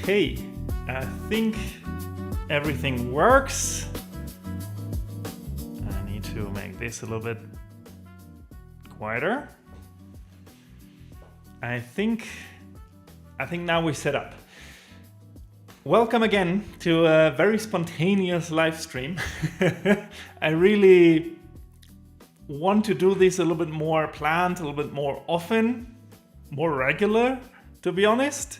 Okay, I think everything works. I need to make this a little bit quieter. I think now we're set up. Welcome again to a very spontaneous live stream. I really want to do this a little bit more planned, a little bit more often, more regular, to be honest.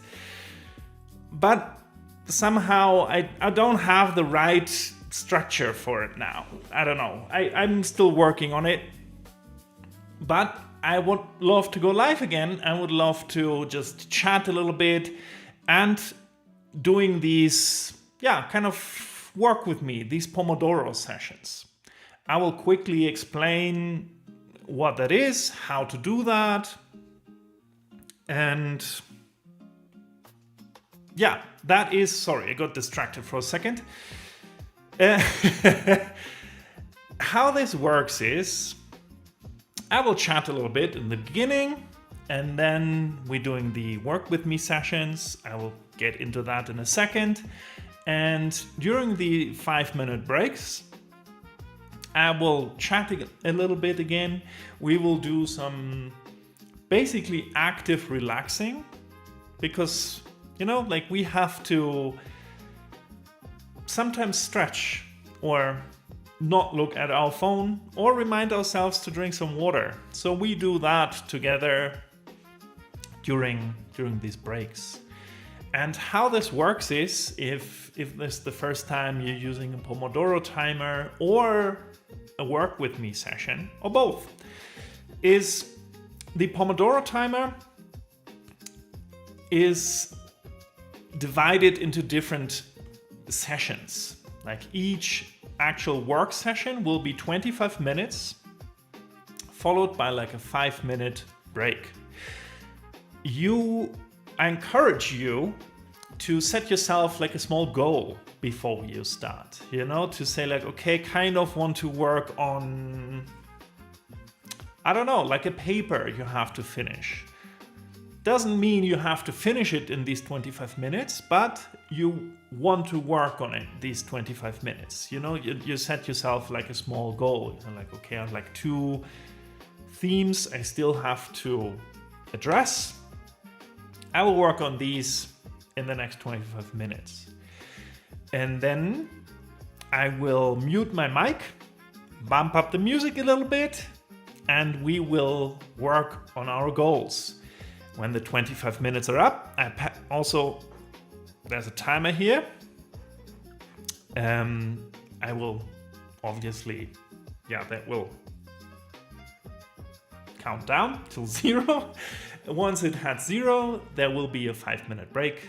But somehow I don't have the right structure for it now. I don't know. I'm still working on it. But I would love to go live again. I would love to just chat a little bit and doing these, kind of work with me, these Pomodoro sessions. I will quickly explain what that is, how to do that. And that is, sorry, I got distracted for a second. How this works is, I will chat a little bit in the beginning, and then we're doing the work with me sessions. I will get into that in a second. And during the 5-minute breaks, I will chat a little bit again. We will do some basically active relaxing, because we have to sometimes stretch or not look at our phone or remind ourselves to drink some water. So we do that together during these breaks. And how this works is, if this is the first time you're using a Pomodoro timer or a work with me session, or both, is the Pomodoro timer is divided into different sessions. Like each actual work session will be 25 minutes, followed by like a 5-minute break. I encourage you to set yourself like a small goal before you start, to say like, okay, kind of want to work on, I don't know, like a paper you have to finish. Doesn't mean you have to finish it in these 25 minutes, but you want to work on it these 25 minutes. You set yourself like a small goal. Like, okay, I have like 2 themes I still have to address. I will work on these in the next 25 minutes. And then I will mute my mic, bump up the music a little bit, and we will work on our goals. When the 25 minutes are up, there's a timer here. I will obviously, that will count down till 0. Once it had 0, there will be a 5-minute break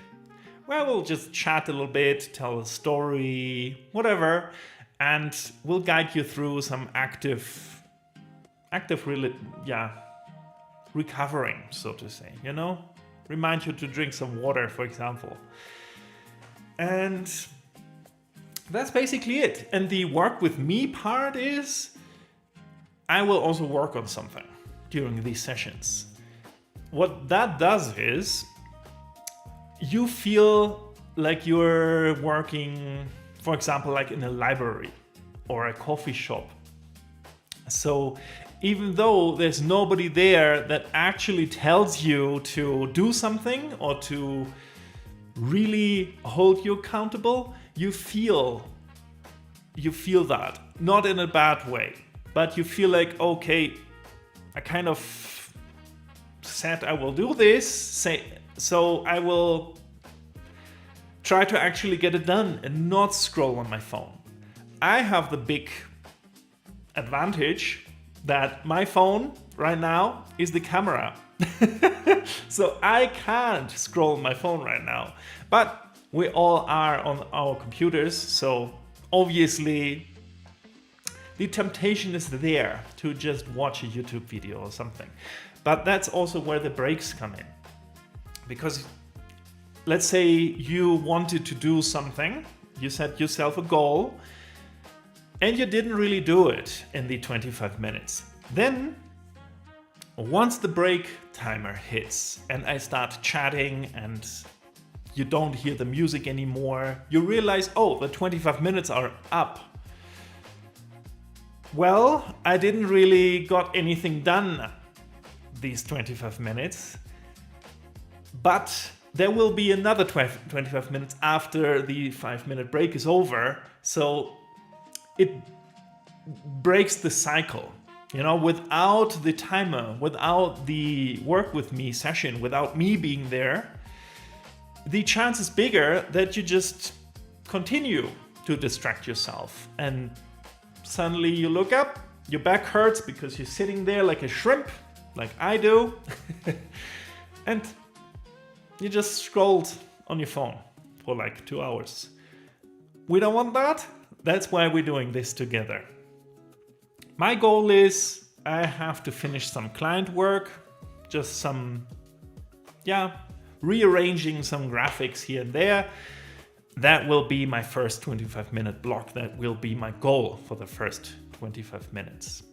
where we'll just chat a little bit, tell a story, whatever, and we'll guide you through some recovering, so to say, remind you to drink some water, for example. And that's basically it. And the work with me part is, I will also work on something during these sessions. What that does is, you feel like you're working, for example, like in a library or a coffee shop. So even though there's nobody there that actually tells you to do something or to really hold you accountable, you feel that, not in a bad way, but you feel like, okay, I kind of said I will do this, so I will try to actually get it done and not scroll on my phone. I have the big advantage that my phone right now is the camera. So I can't scroll my phone right now. But we all are on our computers, so obviously the temptation is there to just watch a YouTube video or something. But that's also where the breaks come in. Because let's say you wanted to do something, you set yourself a goal, and you didn't really do it in the 25 minutes. Then, once the break timer hits and I start chatting and you don't hear the music anymore. You realize, oh, the 25 minutes are up. Well, I didn't really got anything done these 25 minutes, but there will be another 25 minutes after the 5-minute break is over. So it breaks the cycle. Without the timer, without the work with me session, without me being there, the chance is bigger that you just continue to distract yourself. And suddenly you look up, your back hurts because you're sitting there like a shrimp, like I do, and you just scrolled on your phone for like 2 hours. We don't want that. That's why we're doing this together. My goal is I have to finish some client work, just some, rearranging some graphics here and there. That will be my first 25-minute block. That will be my goal for the first 25 minutes.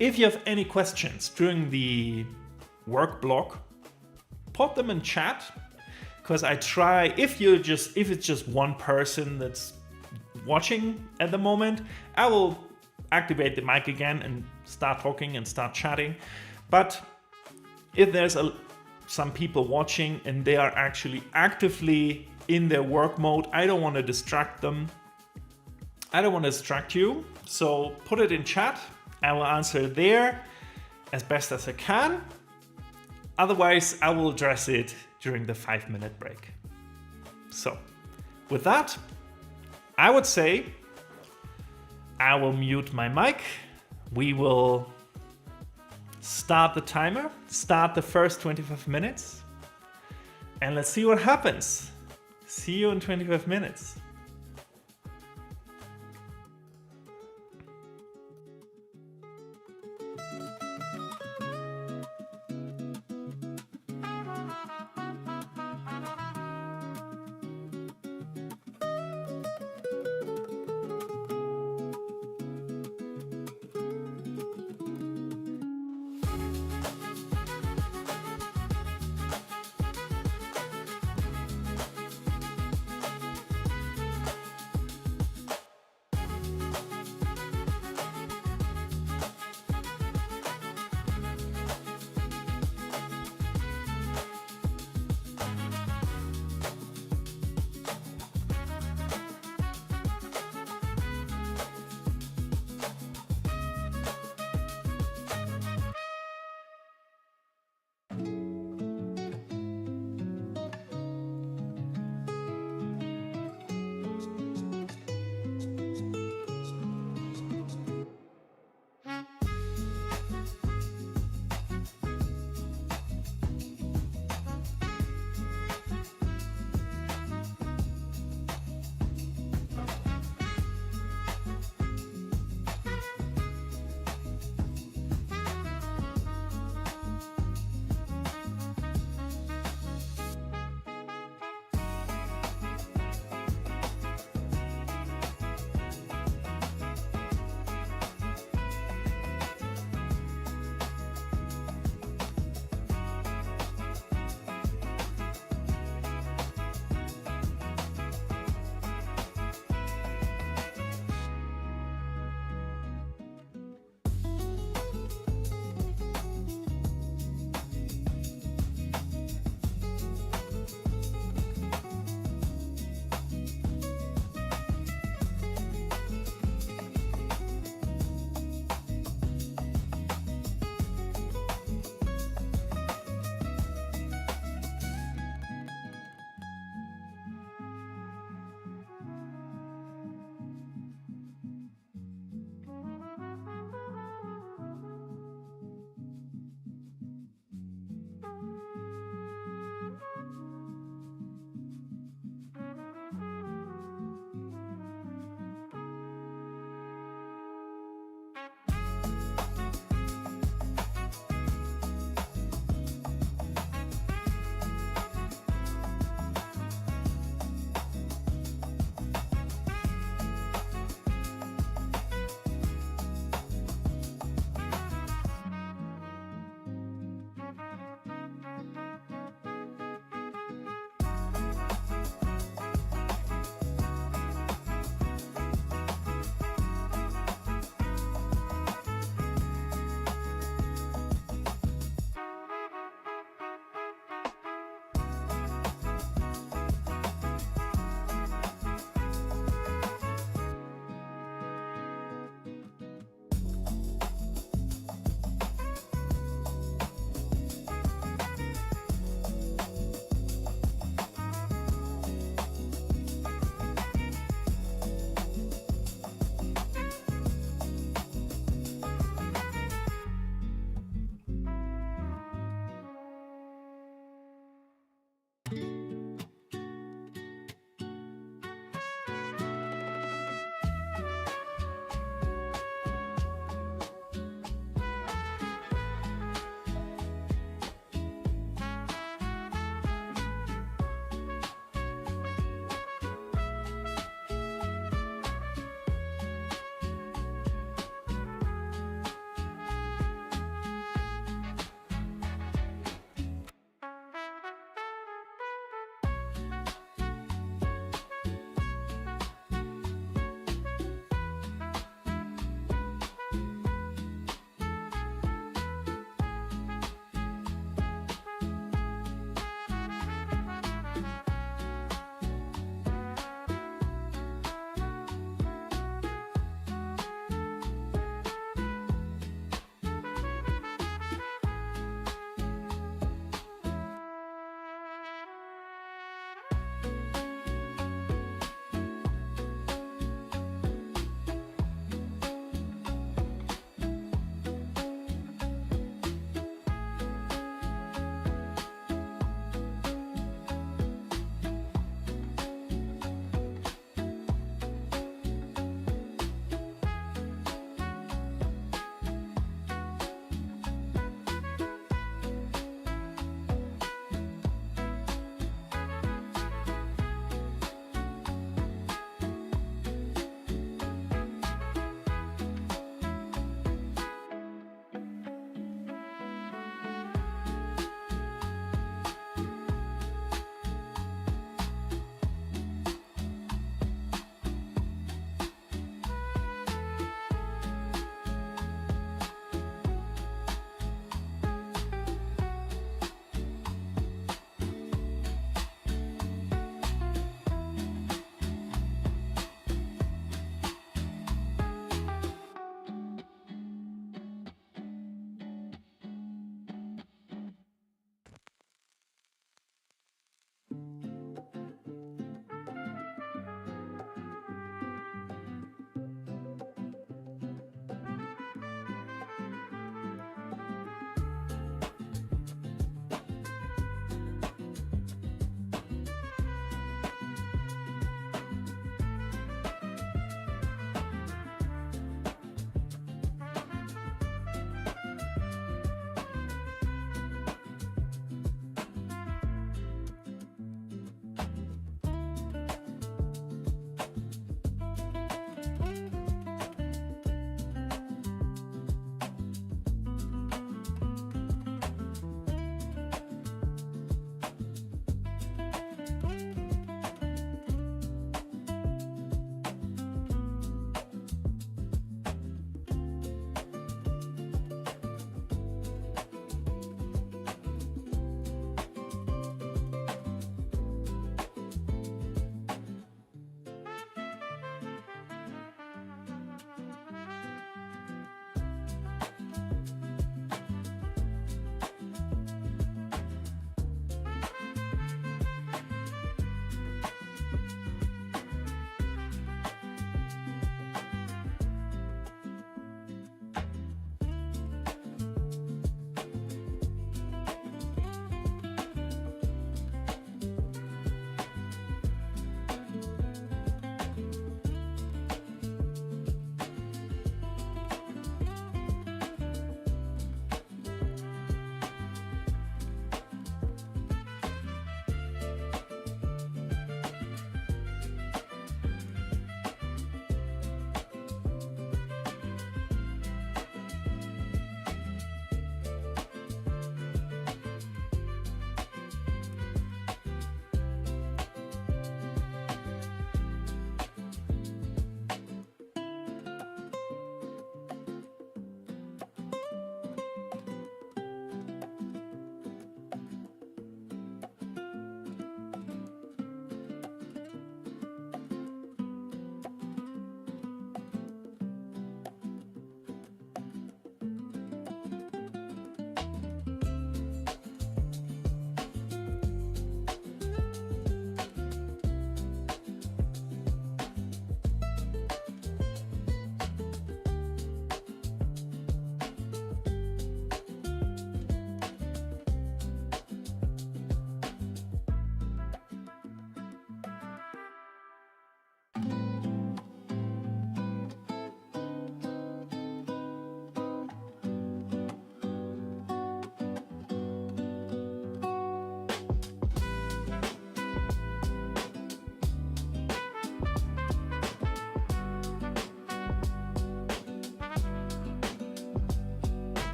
If you have any questions during the work block, pop them in chat, because I try, if it's just one person that's watching at the moment, I will activate the mic again and start talking and start chatting. But if there's some people watching and they are actually actively in their work mode, I don't want to distract them. I don't want to distract you. So put it in chat. I will answer there as best as I can. Otherwise, I will address it during the 5-minute break. So with that, I would say I will mute my mic. We will start the timer, start the first 25 minutes, and let's see what happens. See you in 25 minutes.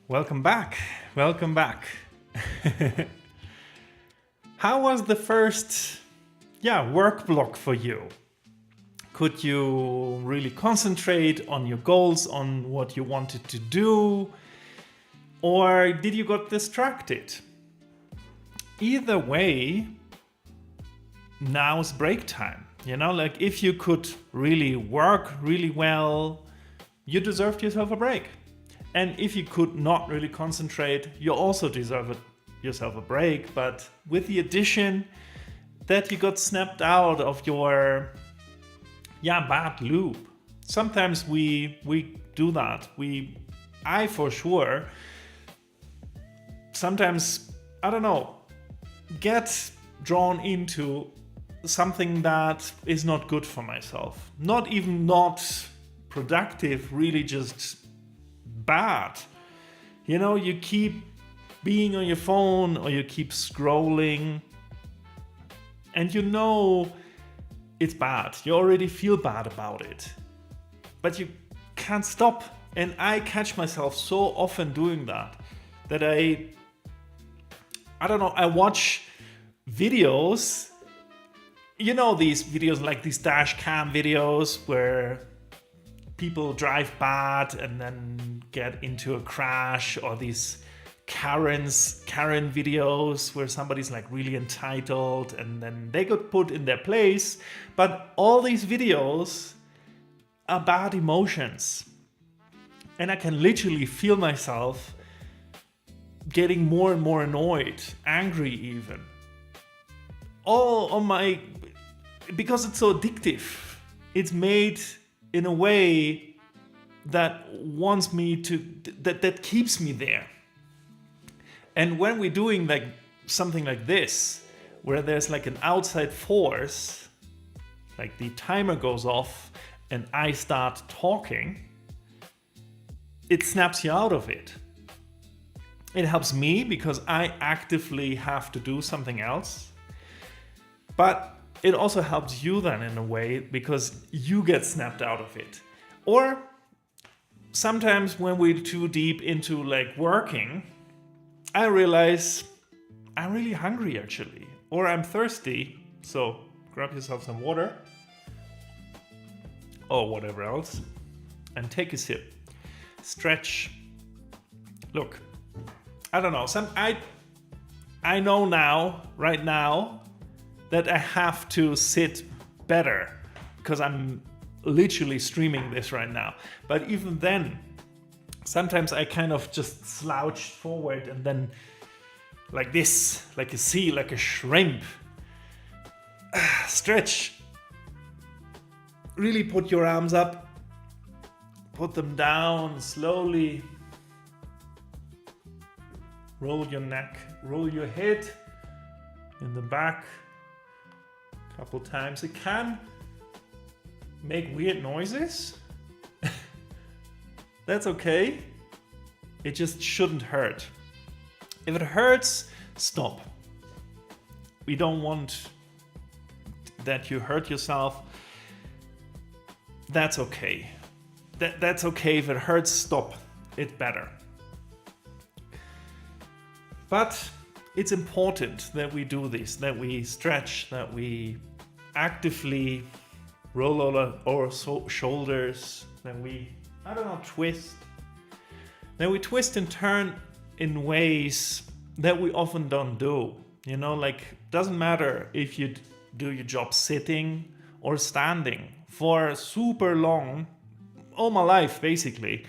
Welcome back. Welcome back. How was the first, work block for you? Could you really concentrate on your goals, on what you wanted to do? Or did you get distracted? Either way, now's break time. Like if you could really work really well, you deserved yourself a break. And if you could not really concentrate, you also deserve yourself a break, but with the addition that you got snapped out of your bad loop. Sometimes we do that. I for sure sometimes, get drawn into something that is not good for myself. Not even not productive, really just bad. You keep being on your phone or you keep scrolling and it's bad. You already feel bad about it. But you can't stop. And I catch myself so often doing that I watch videos, these videos like these dash cam videos where people drive bad and then get into a crash, or these Karen videos where somebody's like really entitled and then they got put in their place. But all these videos are bad emotions. And I can literally feel myself getting more and more annoyed, angry even. Because it's so addictive. It's made in a way that wants me to, that keeps me there. And when we're doing like something like this, where there's like an outside force, like the timer goes off and I start talking, it snaps you out of it. It helps me because I actively have to do something else. But it also helps you then in a way because you get snapped out of it. Or sometimes when we're too deep into like working, I realize I'm really hungry actually, or I'm thirsty. So grab yourself some water or whatever else and take a sip. Stretch. Look, I don't know. I know now, right now, that I have to sit better because I'm literally streaming this right now. But even then, sometimes I kind of just slouch forward and then like this, like a sea, like a shrimp. Stretch. Really put your arms up. Put them down slowly. Roll your neck, roll your head in the back a couple times. It can make weird noises. That's okay. It just shouldn't hurt. If it hurts, stop. We don't want that you hurt yourself. That's okay. That's okay. If it hurts, stop. It's better. But it's important that we do this, that we stretch, that we actively roll our shoulders, that we, twist. That we twist and turn in ways that we often don't do. Doesn't matter if you do your job sitting or standing. For super long, all my life basically,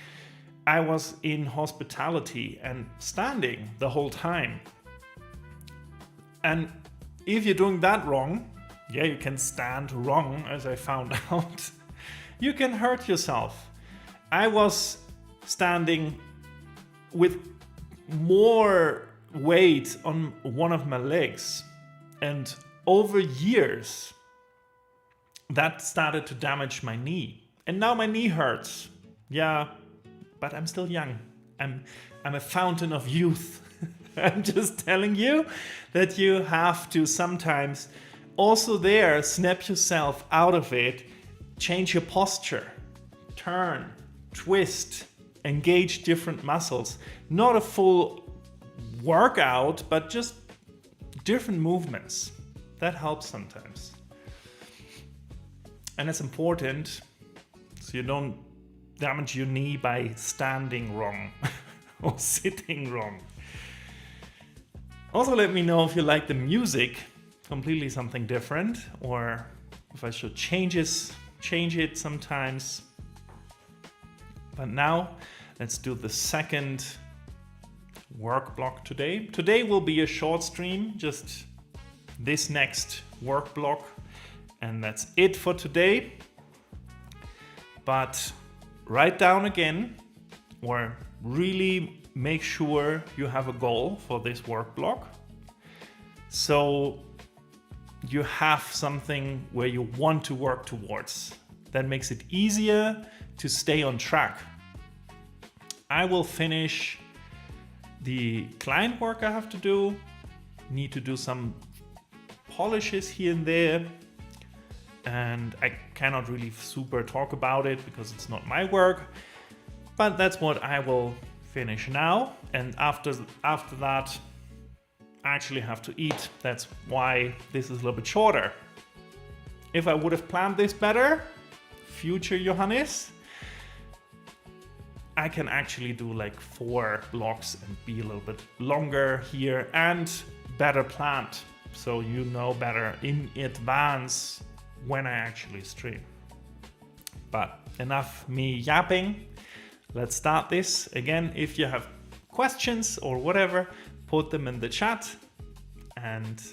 I was in hospitality and standing the whole time. And if you're doing that wrong, you can stand wrong, as I found out. You can hurt yourself. I was standing with more weight on one of my legs. And over years, that started to damage my knee. And now my knee hurts. Yeah, but I'm still young. I'm a fountain of youth. I'm just telling you that you have to sometimes also there snap yourself out of it, change your posture, turn, twist, engage different muscles. Not a full workout, but just different movements. That helps sometimes. And it's important so you don't damage your knee by standing wrong or sitting wrong. Also, let me know if you like the music, completely something different, or if I should change it sometimes. But now let's do the second work block today. Today will be a short stream, just this next work block, and that's it for today. But write down again, or really make sure you have a goal for this work block. So you have something where you want to work towards. That makes it easier to stay on track. I will finish the client work I have to do. Need to do some polishes here and there. And I cannot really super talk about it because it's not my work. But that's what I will finish now. And after that, I actually have to eat. That's why this is a little bit shorter. If I would have planned this better, future Johannes, I can actually do like 4 blocks and be a little bit longer here and better planned. So you know better in advance when I actually stream. But enough me yapping. Let's start this. Again, if you have questions or whatever, put them in the chat and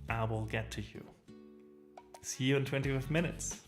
I will get to you. See you in 25 minutes.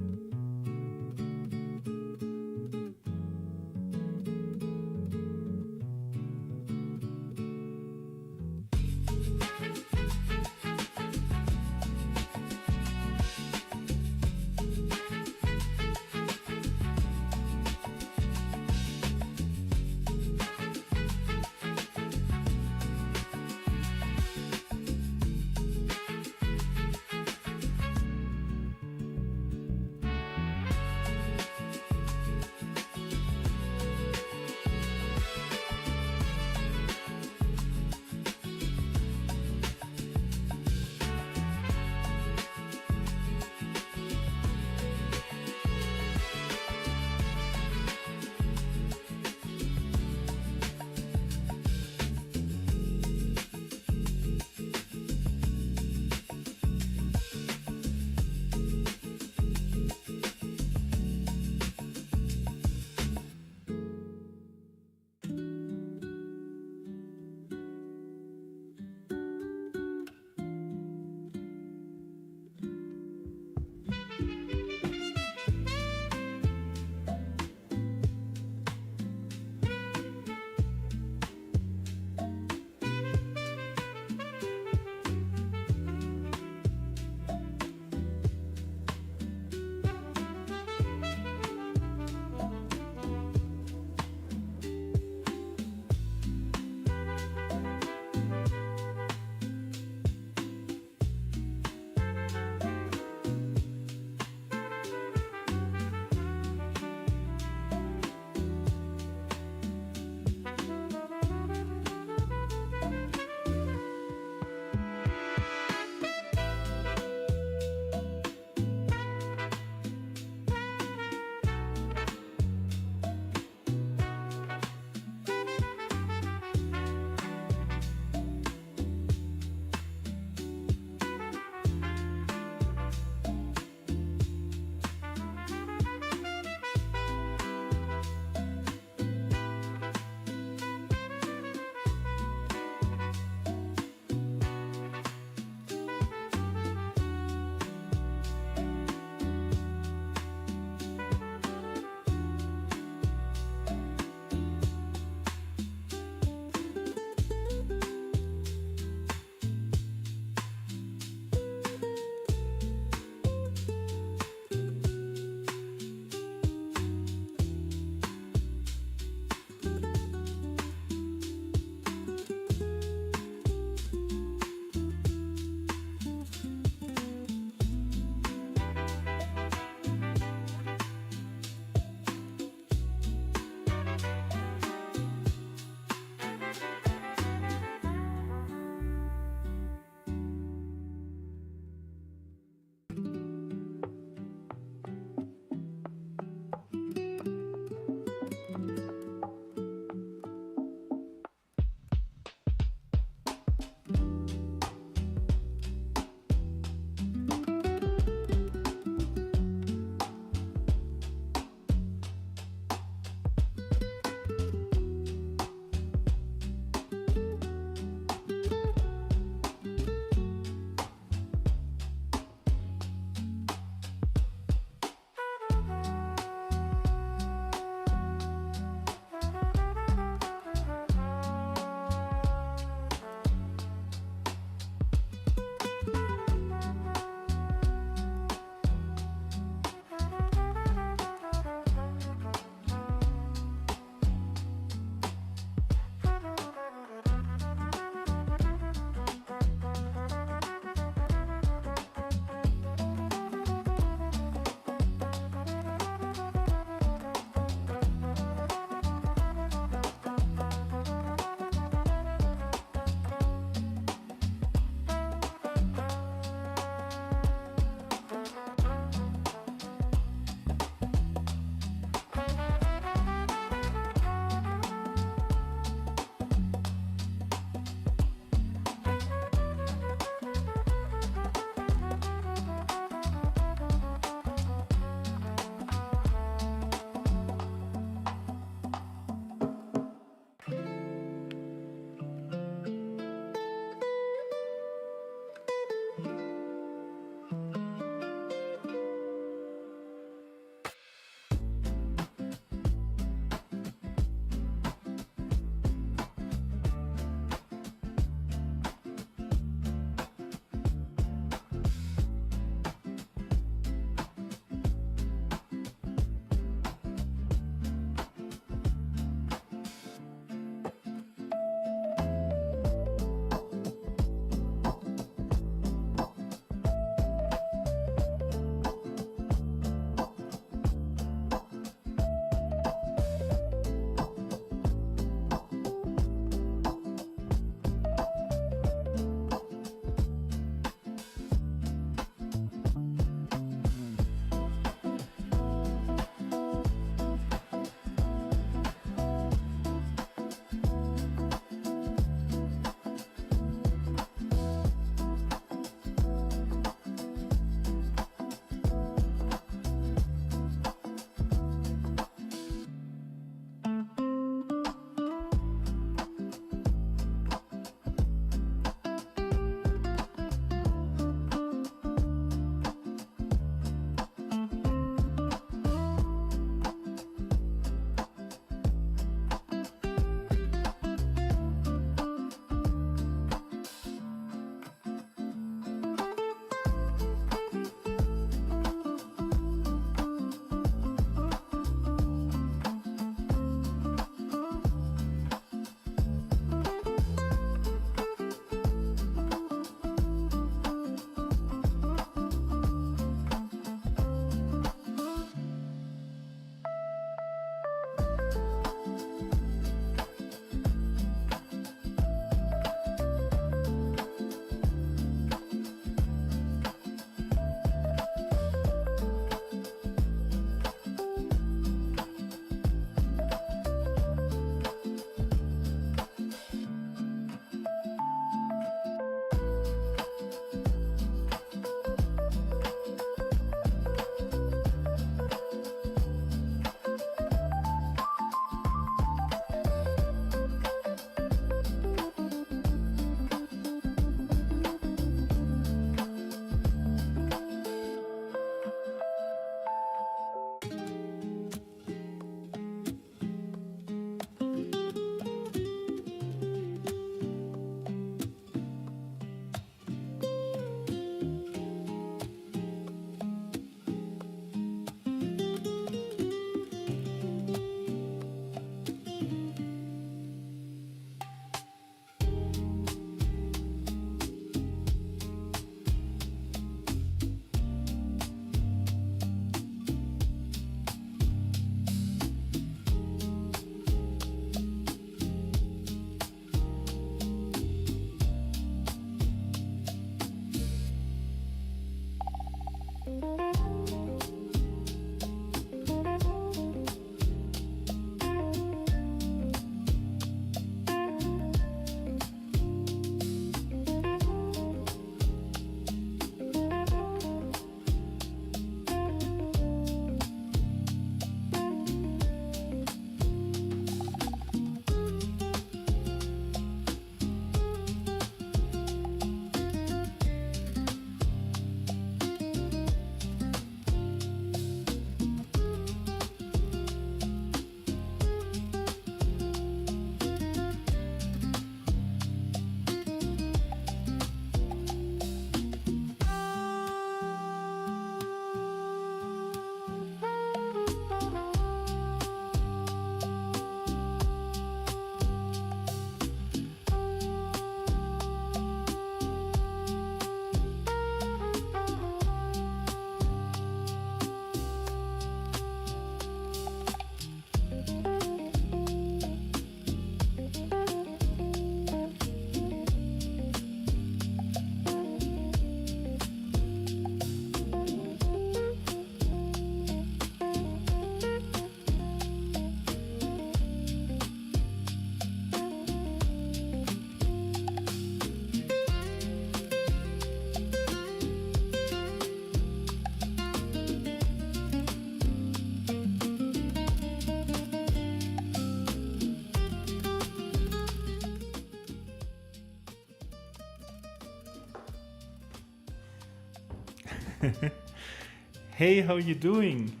Hey, how you doing?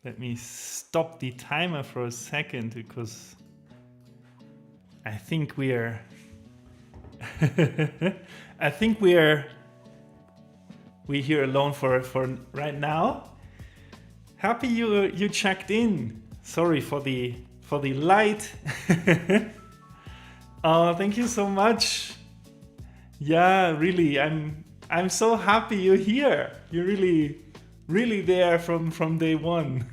Let me stop the timer for a second because I think we're we're here alone for right now. Happy you checked in. Sorry for the light. Oh, thank you so much. Yeah, really, I'm so happy you're here. You're really there from day one.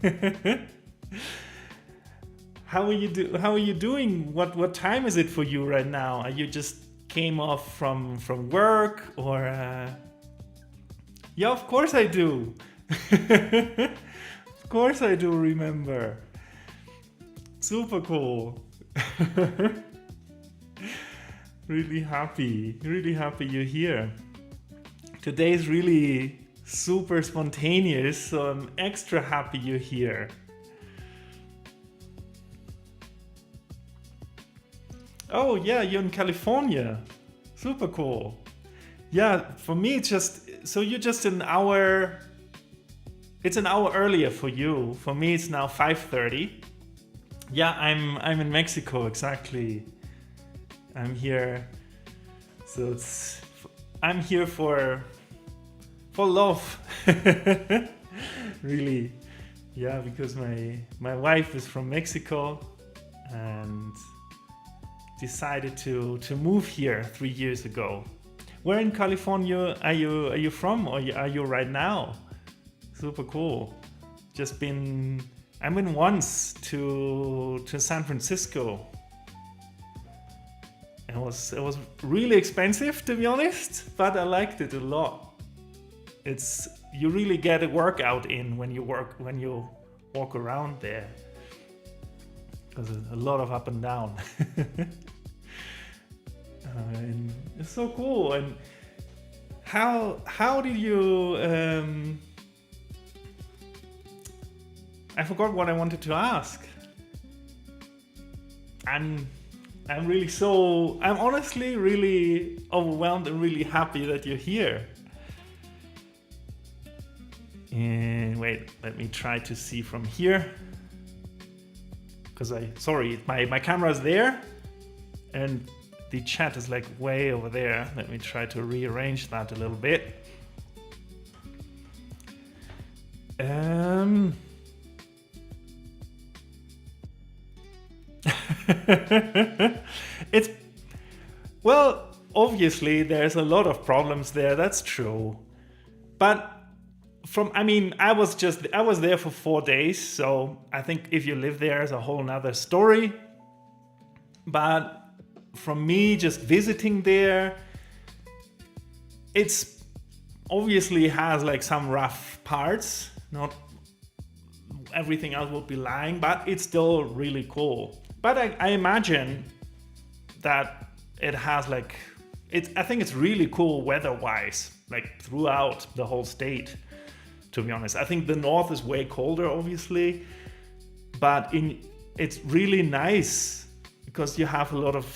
How are you doing? What time is it for you right now? Are you just came off from work or Yeah, of course I do. Of course I do remember. Super cool. Really happy you're here. Today is really super spontaneous, so I'm extra happy you're here. Oh yeah, you're in California. Super cool. Yeah, for me it's just, so you're just an hour, it's an hour earlier for you. For me it's now 5:30. Yeah, I'm in Mexico, exactly. I'm here, so I'm here for love. Really. Yeah, because my wife is from Mexico and decided to move here 3 years ago. Where in California are you from, or are you right now? Super cool. I've been once to San Francisco. It was really expensive, to be honest, but I liked it a lot. You really get a workout in when you walk around there, because there's a lot of up and down. And it's so cool. And how did you? I forgot what I wanted to ask. I'm honestly really overwhelmed and really happy that you're here. And wait, let me try to see from here. Because my camera's there and the chat is like way over there. Let me try to rearrange that a little bit. Well, obviously there's a lot of problems there, that's true. But I was there for 4 days, so I think if you live there is a whole nother story. But from me just visiting there, it's obviously has like some rough parts. Not everything else would be lying, but it's still really cool. But I imagine that it has I think it's really cool weather-wise, like throughout the whole state, to be honest. I think the north is way colder, obviously, but it's really nice because you have a lot of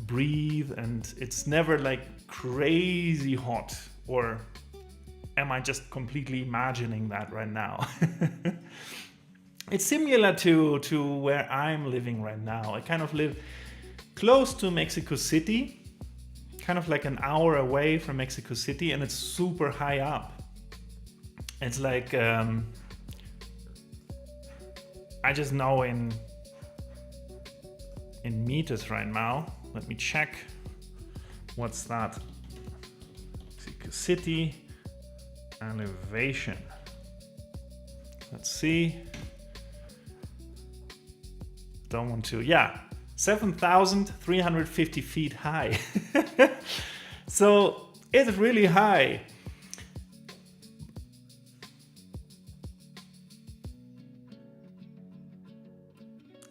breathe and it's never like crazy hot. Or am I just completely imagining that right now? It's similar to where I'm living right now. I kind of live close to Mexico City, kind of like an hour away from Mexico City, and it's super high up. It's like, I just know in meters right now. Let me check. What's that? Mexico City elevation. Let's see. Don't want to. Yeah, 7,350 feet high. So it's really high.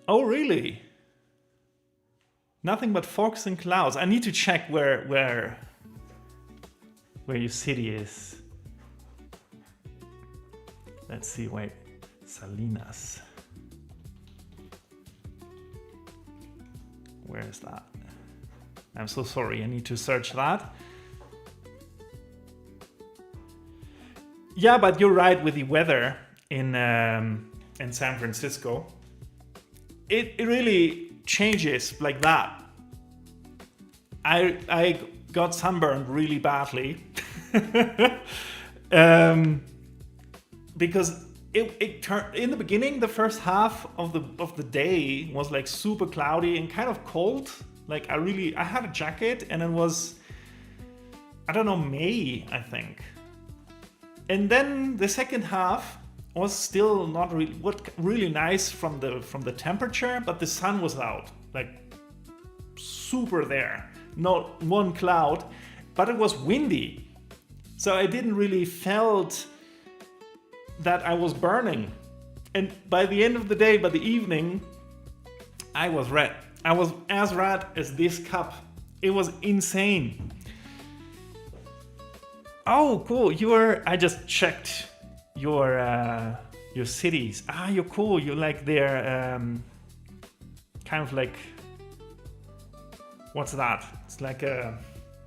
Oh, really? Nothing but fogs and clouds. I need to check where your city is. Let's see, wait. Salinas. Where is that? I'm so sorry, I need to search that. Yeah, but you're right with the weather in San Francisco. It really changes like that. I got sunburned really badly because it turned in the beginning. The first half of the day was like super cloudy and kind of cold. Like I had a jacket and it was, I don't know, May, I think. And then the second half was still not really nice from the temperature, but the sun was out, like super there. Not one cloud, but it was windy. So I didn't really felt that I was burning. And by the end of the day, by the evening, I was red. I was as red as this cup. It was insane. Oh, cool. I just checked your cities. Ah, you're cool. You like their kind of like, what's that? It's like a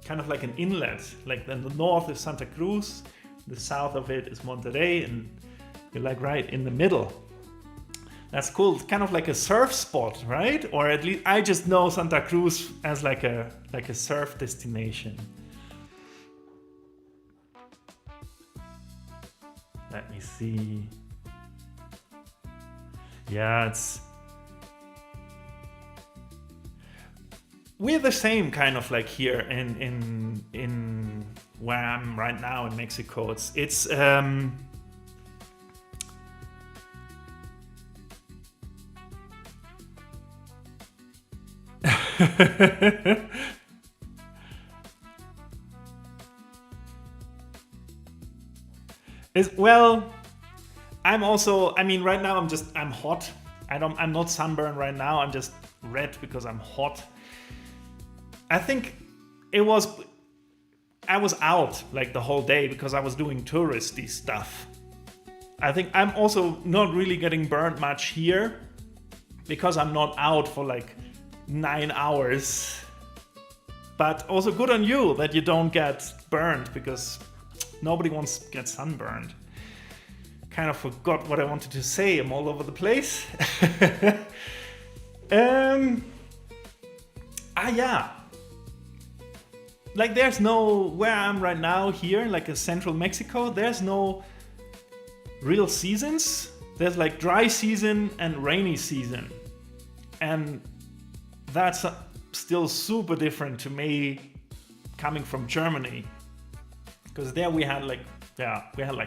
kind of like an inlet. Like in the north is Santa Cruz, the south of it is Monterrey, and you're like right in the middle. That's cool. It's kind of like a surf spot, right? Or at least I just know Santa Cruz as like a surf destination. Let me see. Yeah, we're the same kind of like here in where I'm right now in Mexico. It's well, I'm also, I mean, right now I'm hot. I'm not sunburned right now. I'm just red because I'm hot. I think I was out like the whole day because I was doing touristy stuff. I think I'm also not really getting burned much here because I'm not out for like 9 hours. But also good on you that you don't get burned, because nobody wants to get sunburned. Kind of forgot what I wanted to say. I'm all over the place. Yeah. Like there's no, where I'm right now here, like a central Mexico, there's no real seasons. There's like dry season and rainy season. And that's still super different to me coming from Germany. Because there we had like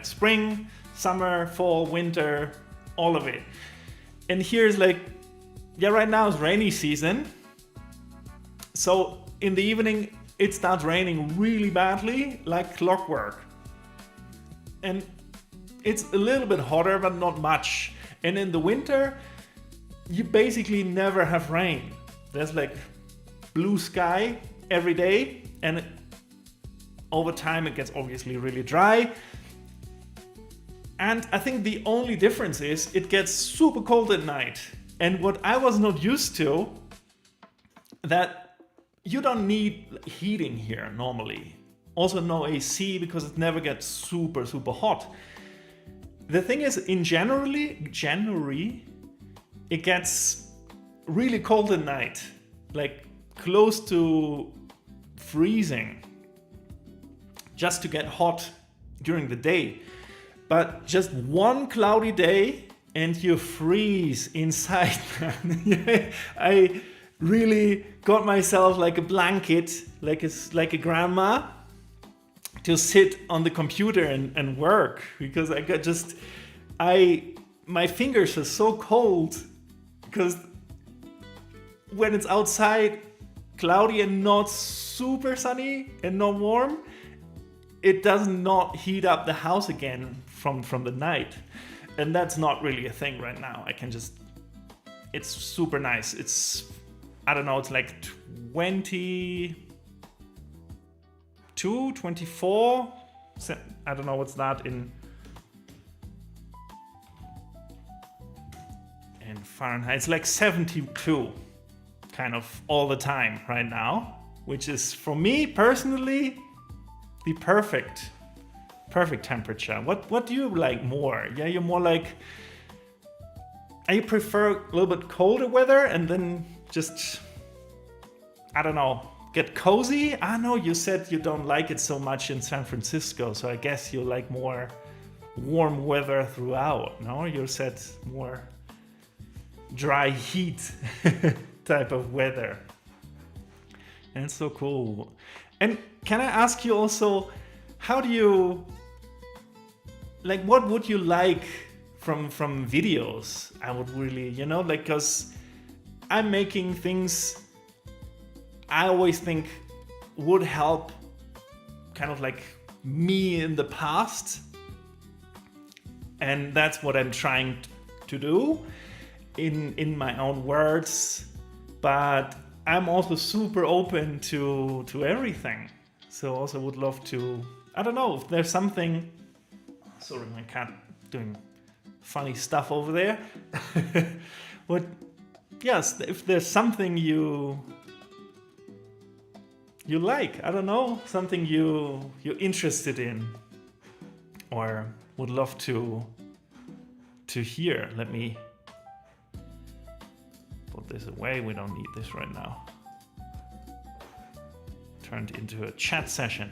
spring, summer, fall, winter, all of it. And here's like, right now is rainy season. So in the evening, it starts raining really badly, like clockwork. And it's a little bit hotter, but not much. And in the winter, you basically never have rain. There's like blue sky every day, and over time it gets obviously really dry. And I think the only difference is it gets super cold at night. And what I was not used to, that you don't need heating here normally. Also no AC because it never gets super, super hot. The thing is, in January, it gets really cold at night, like close to freezing, just to get hot during the day. But just one cloudy day and you freeze inside. I really got myself like a blanket, like a grandma, to sit on the computer and work, because I got my fingers are so cold, because when it's outside cloudy and not super sunny and not warm, it does not heat up the house again from the night. And that's not really a thing right now. It's super nice. It's, I don't know, it's like 22, 24. I don't know what's that in Fahrenheit. It's like 72 kind of all the time right now, which is for me personally the perfect perfect temperature. What do you like more? Yeah, you're more like, you prefer a little bit colder weather and then just, I don't know, get cozy? I know you said you don't like it so much in San Francisco, so I guess you like more warm weather throughout, no? You said more dry heat type of weather. And it's so cool. And can I ask you also, how do you, like, what would you like from videos? I would really, like, because I'm making things I always think would help kind of like me in the past. And that's what I'm trying to do in my own words. But I'm also super open to everything. So also would love to, I don't know, if there's something, sorry, my cat doing funny stuff over there. Yes, if there's something you like, I don't know, something you're interested in or would love to hear. Let me put this away. We don't need this right now. Turned into a chat session.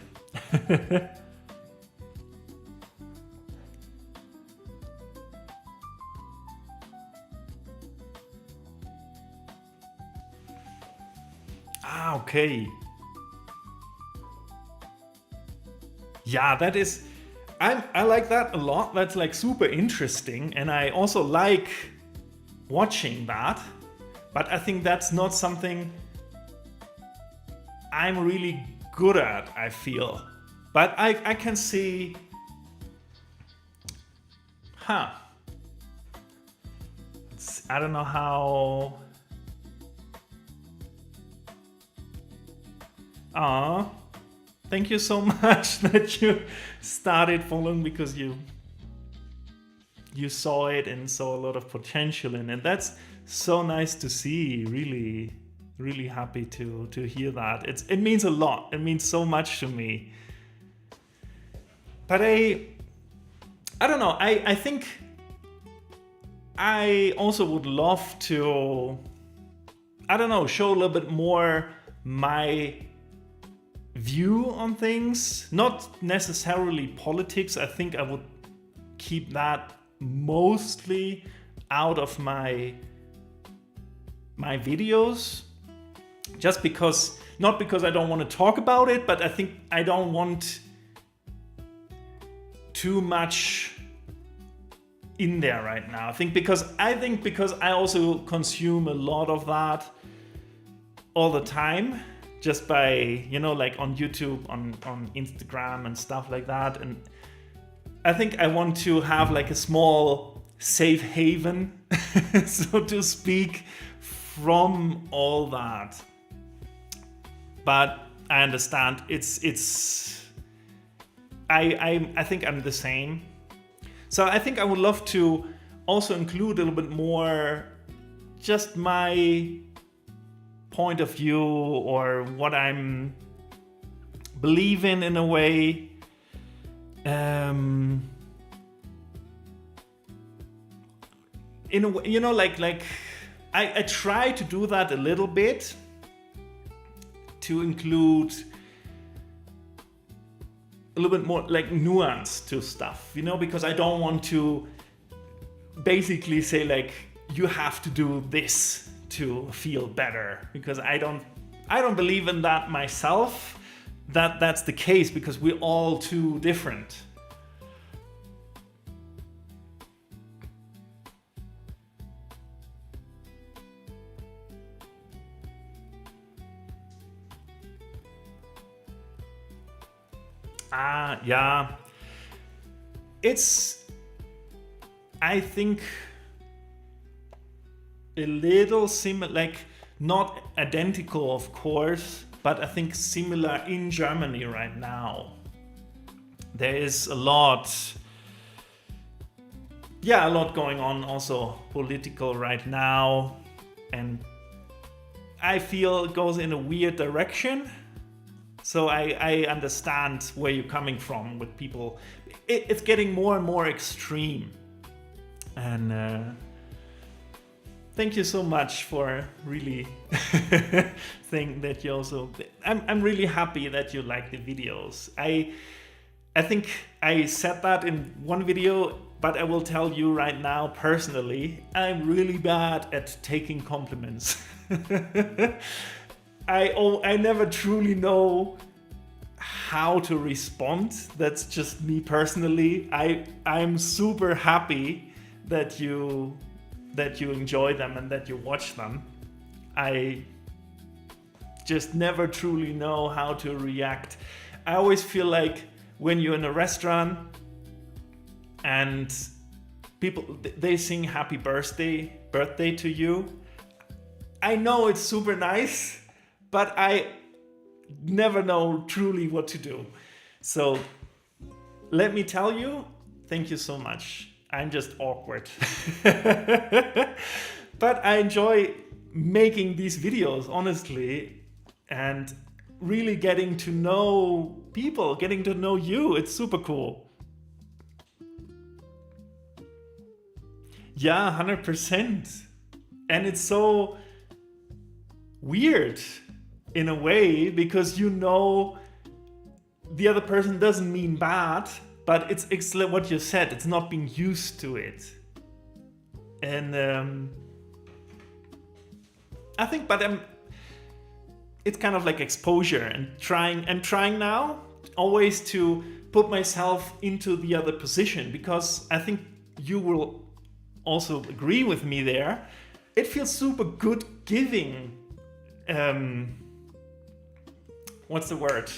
Okay. Yeah, that is, I like that a lot. That's like super interesting, and I also like watching that. But I think that's not something I'm really good at, I feel. But I can see, I don't know how. Thank you so much that you started following, because you saw it and saw a lot of potential in it. That's so nice to see. Really, really happy to hear that. It means a lot. It means so much to me. But I don't know. I think I also would love to, I don't know, show a little bit more my view on things, not necessarily politics. I think I would keep that mostly out of my videos, just because, not because I don't want to talk about it, but I think I don't want too much in there right now. I think because I also consume a lot of that all the time, just by, like on YouTube, on Instagram and stuff like that. And I think I want to have like a small safe haven, so to speak, from all that. But I understand I think I'm the same. So I think I would love to also include a little bit more just my point of view, or what I'm believing in a way. In a way, like I try to do that a little bit, to include a little bit more like nuance to stuff, because I don't want to basically say like, you have to do this to feel better, because I don't believe in that myself, that's the case, because we're all too different. Yeah, it's, I think, a little similar, like not identical, of course, but I think similar in Germany right now. There is a lot going on, also political right now, and I feel it goes in a weird direction. So I understand where you're coming from with people. It's getting more and more extreme. And thank you so much for really saying that you also... I'm really happy that you like the videos. I think I said that in one video, but I will tell you right now personally, I'm really bad at taking compliments. I never truly know how to respond. That's just me personally. I'm super happy that you enjoy them and that you watch them. I just never truly know how to react. I always feel like when you're in a restaurant and people, they sing happy birthday to you, I know it's super nice, but I never know truly what to do. So let me tell you, thank you so much. I'm just awkward. But I enjoy making these videos, honestly, and really getting to know people, getting to know you. It's super cool. Yeah, 100%. And it's so weird in a way, because you know the other person doesn't mean bad, but it's like what you said, it's not being used to it. And I think, but it's kind of like exposure and I'm trying now always to put myself into the other position, because I think you will also agree with me there. It feels super good giving, what's the word?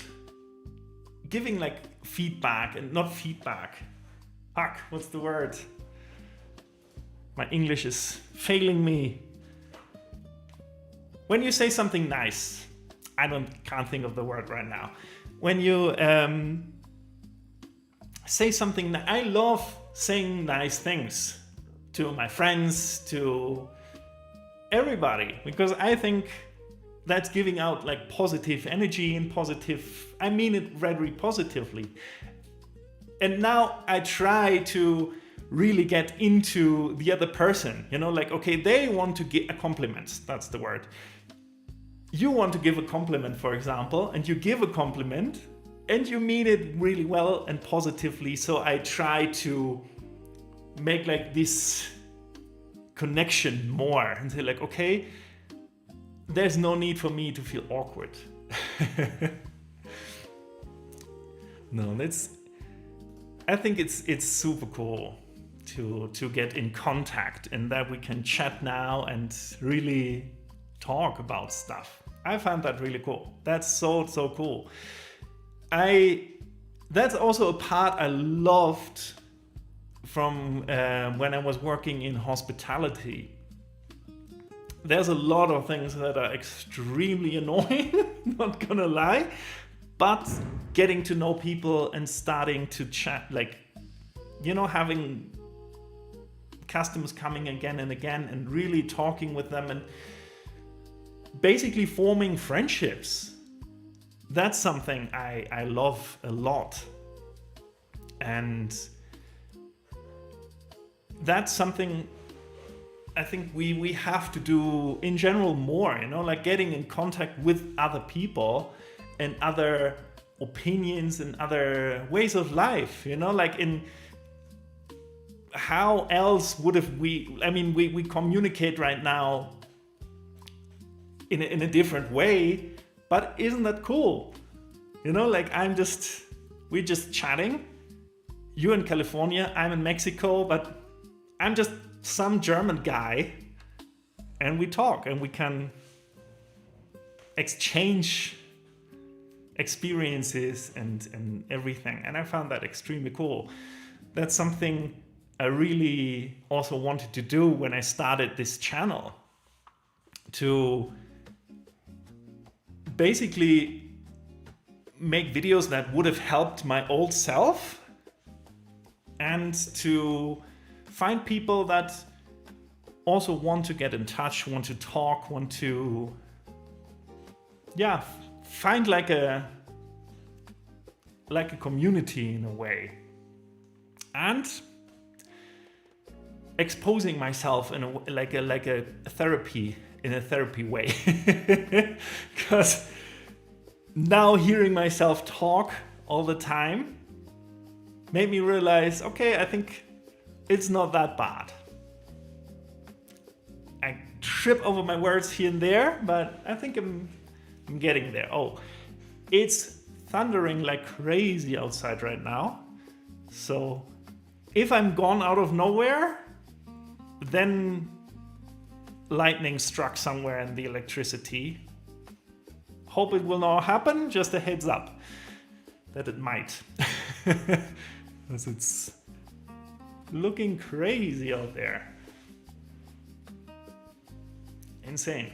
Giving like feedback, and not feedback. Fuck, what's the word? My English is failing me. When you say something nice, can't think of the word right now. When you say something, I love saying nice things to my friends, to everybody, because I think that's giving out like positive energy and positive, I mean it very positively. And now I try to really get into the other person, you know, like, okay, they want to get a compliment, that's the word. You want to give a compliment, for example, and you give a compliment and you mean it really well and positively. So I try to make like this connection more and say like, okay, there's no need for me to feel awkward. No, I think it's super cool to get in contact and that we can chat now and really talk about stuff. I found that really cool. That's so cool. That's also a part I loved from when I was working in hospitality. There's a lot of things that are extremely annoying, not gonna lie, but getting to know people and starting to chat, like, you know, having customers coming again and again and really talking with them and basically forming friendships. That's something I love a lot. And that's something I think we have to do in general more, you know, like getting in contact with other people and other opinions and other ways of life, you know, like in how else would have we communicate right now in a different way, but isn't that cool? You know, like we're just chatting. You're in California, I'm in Mexico, but I'm just some German guy, and we talk and we can exchange experiences and everything. And I found that extremely cool. That's something I really also wanted to do when I started this channel, to basically make videos that would have helped my old self and to find people that also want to get in touch, want to talk, want to, find like a like a community in a way. And exposing myself in like a therapy, in a therapy way. Because now hearing myself talk all the time made me realize, okay, I think it's not that bad. I trip over my words here and there, but I think I'm getting there. Oh, it's thundering like crazy outside right now. So if I'm gone out of nowhere, then lightning struck somewhere in the electricity. Hope it will not happen, just a heads up that it might. Because it's looking crazy out there. Insane.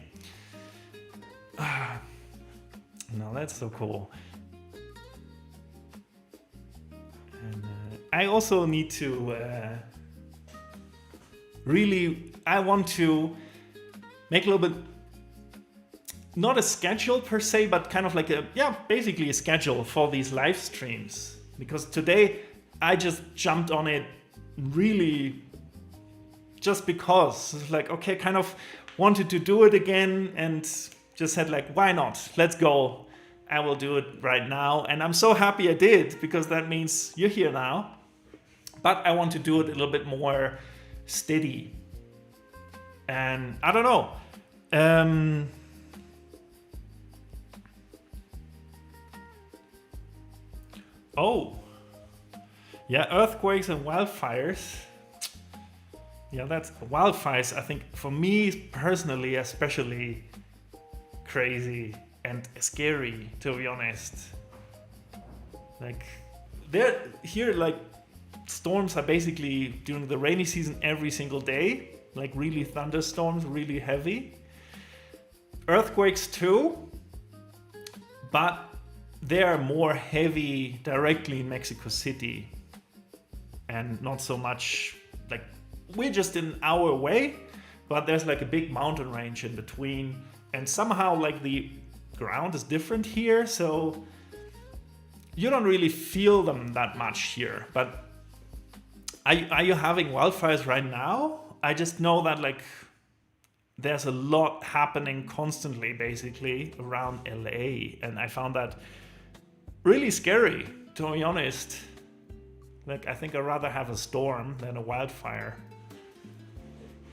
No, that's so cool. And I also need to I want to make a little bit, not a schedule per se, but kind of like basically a schedule for these live streams. Because today I just jumped on it really just because. It's like, okay, kind of wanted to do it again and just said like, why not? Let's go. I will do it right now. And I'm so happy I did, because that means you're here now. But I want to do it a little bit more steady. And I don't know. Earthquakes and wildfires. Yeah, that's wildfires. I think for me personally, especially crazy and scary, to be honest. Like storms are basically during the rainy season every single day. Like really thunderstorms, really heavy. Earthquakes too, but they are more heavy directly in Mexico City, and not so much like we're just in our way, but there's like a big mountain range in between, and somehow like the ground is different here, so you don't really feel them that much here. But are you having wildfires right now? I just know that like there's a lot happening constantly basically around LA, and I found that really scary, to be honest. Like I think I'd rather have a storm than a wildfire.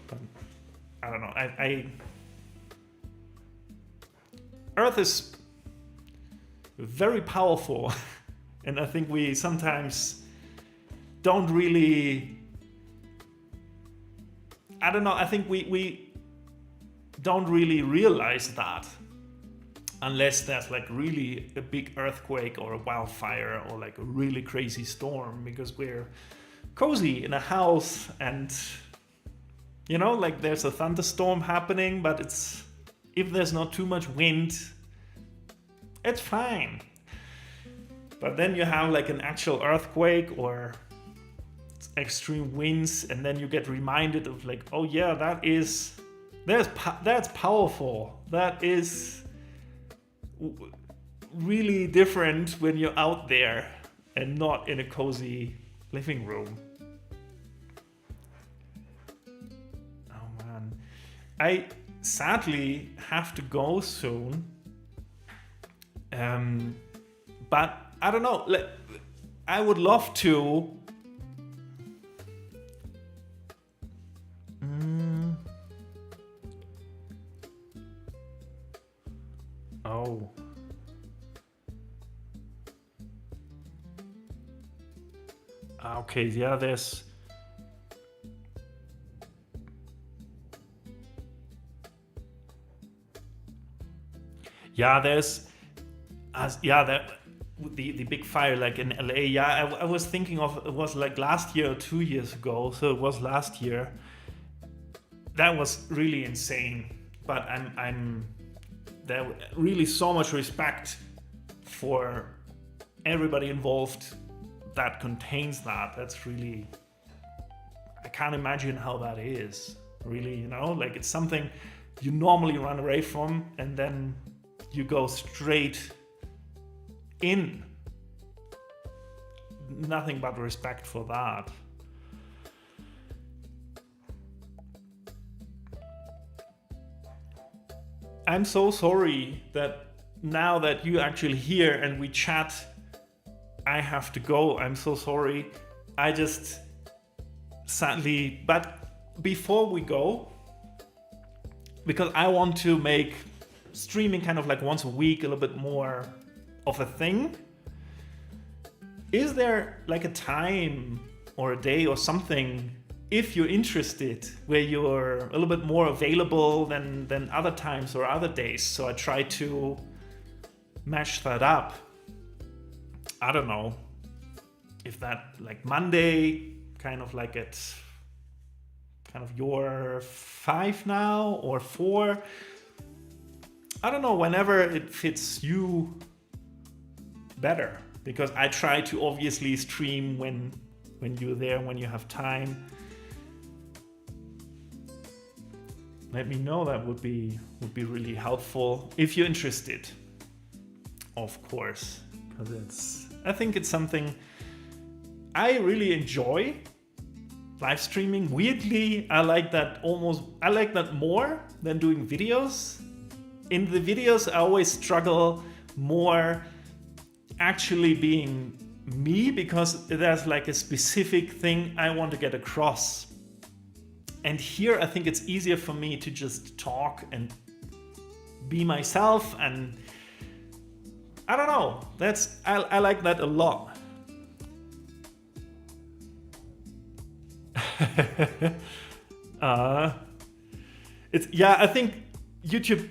But I don't know. Earth is very powerful, and I think we sometimes don't really. I don't know. I think we don't really realize that unless there's like really a big earthquake or a wildfire or like a really crazy storm, because we're cozy in a house and like there's a thunderstorm happening, but if there's not too much wind, it's fine. But then you have like an actual earthquake or extreme winds, and then you get reminded of like, oh yeah, that's powerful. That is really different when you're out there and not in a cozy living room. Oh man, I sadly have to go soon. But I don't know. I would love to. Oh. Okay, yeah, there's. Yeah, there's. The big fire like in LA. Yeah, I was thinking of, it was like last year or 2 years ago. So it was last year. That was really insane. But I'm there really so much respect for everybody involved that contains that. That's really, I can't imagine how that is. Really, like it's something you normally run away from, and then you go straight in. nothing but respect for that. I'm so sorry that now that you actually here and we chat, I have to go. I'm so sorry. I just sadly, but before we go, because I want to make streaming kind of like once a week a little bit more of a thing. Is there like a time or a day or something, if you're interested, where you're a little bit more available than other times or other days? So I try to mash that up. I don't know if that like Monday, kind of like at kind of your 5 now or 4. I don't know, whenever it fits you better, because I try to obviously stream when you're there, when you have time. Let me know, that would be really helpful if you're interested, of course, because I think it's something I really enjoy. Live streaming, weirdly, I like that more than doing videos. In the videos, I always struggle more actually being me, because there's like a specific thing I want to get across. And here I think it's easier for me to just talk and be myself, and I don't know, I like that a lot. I think YouTube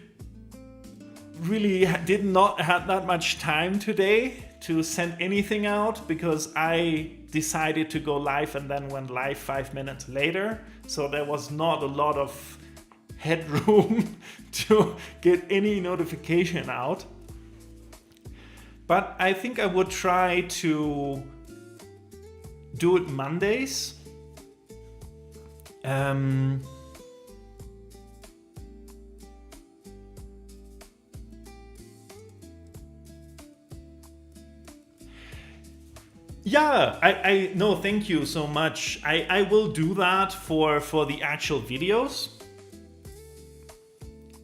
really did not have that much time today to send anything out, because I decided to go live and then went live 5 minutes later. So there was not a lot of headroom to get any notification out. But I think I would try to do it Mondays. Yeah, I no, thank you so much. I will do that for the actual videos.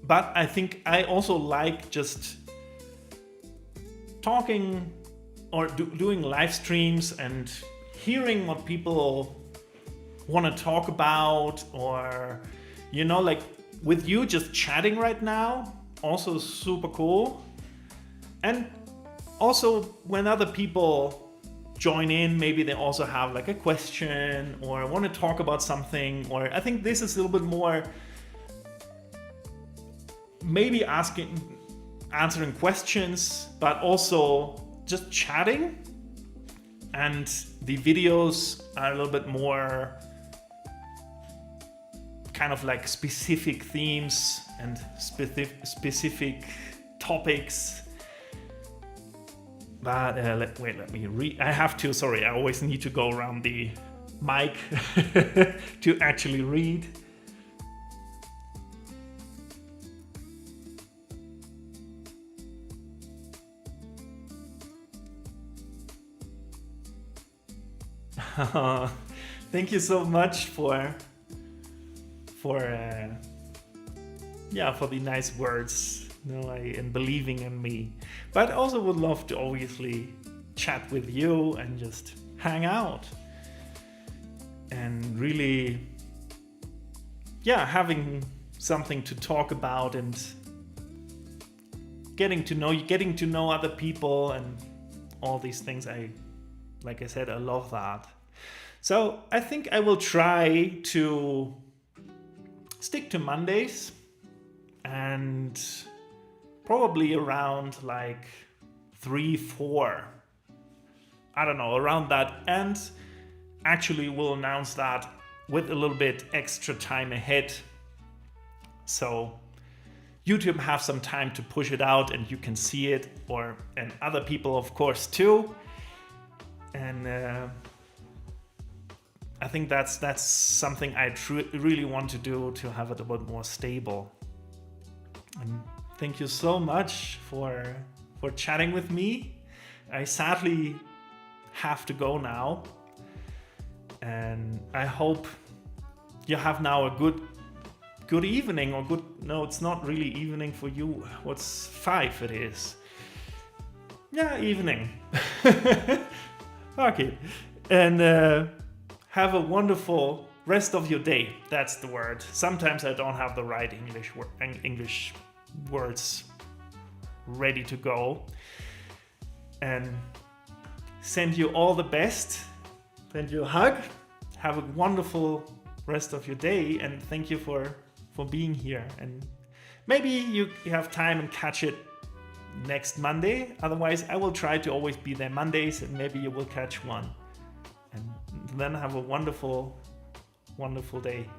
But I think I also like just talking or doing live streams and hearing what people want to talk about, or like with you just chatting right now, also super cool. And also when other people join in, maybe they also have like a question or want to talk about something, or I think this is a little bit more maybe answering questions, but also just chatting. And the videos are a little bit more kind of like specific themes and specific topics. But let me read. I have to, sorry, I always need to go around the mic to actually read. Thank you so much for the nice words, and believing in me. But also would love to obviously chat with you and just hang out and really, having something to talk about and getting to know other people and all these things. Like I said, I love that. So I think I will try to stick to Mondays, and probably around like 3-4, I don't know, around that. And actually we'll announce that with a little bit extra time ahead, so YouTube have some time to push it out and you can see it, and other people of course too. And I think that's something I really want to do, to have it a bit more stable. And thank you so much for chatting with me. I sadly have to go now. And I hope you have now a good evening, or no, it's not really evening for you. What's 5 it is? Yeah, evening. Okay. And have a wonderful rest of your day. That's the word. Sometimes I don't have the right English words ready to go. And send you all the best. Send you a hug. Have a wonderful rest of your day, and thank you for being here. And maybe you have time and catch it next Monday. Otherwise, I will try to always be there Mondays, and maybe you will catch one. And then have a wonderful, wonderful day.